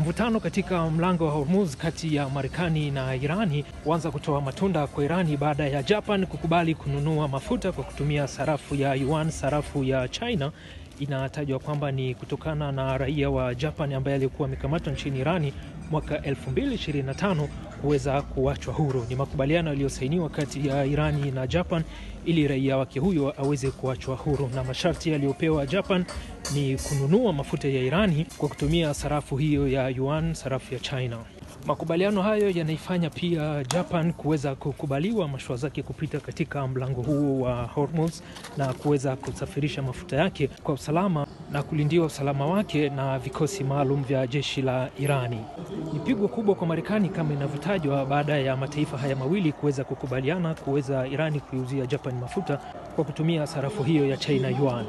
Mvutano katika mlango wa Hormuz kati ya Marekani na Irani huanza kutoa matunda kwa Irani baada ya Japan kukubali kununua mafuta kwa kutumia sarafu ya yuan, sarafu ya China. Inatajwa kwamba ni kutokana na raia wa Japan ambaye alikuwa amekamatwa nchini Irani mwaka 2025 kuweza kuachwa huru. Ni makubaliano yaliyosainiwa kati ya Irani na Japan ili raia wake huyo aweze kuachwa huru, na masharti yaliyopewa Japan ni kununua mafuta ya Irani kwa kutumia sarafu hiyo ya yuan, sarafu ya China. Makubaliano hayo yanaifanya pia Japan kuweza kukubaliwa mashua zake kupita katika mlango huu wa Hormuz na kuweza kusafirisha mafuta yake kwa usalama na kulindiwa usalama wake na vikosi maalum vya jeshi la Irani. Ni pigo kubwa kwa Marekani kama inavyotajwa baada ya mataifa haya mawili kuweza kukubaliana kuweza Irani kuiuzia Japan mafuta kwa kutumia sarafu hiyo ya China yuan.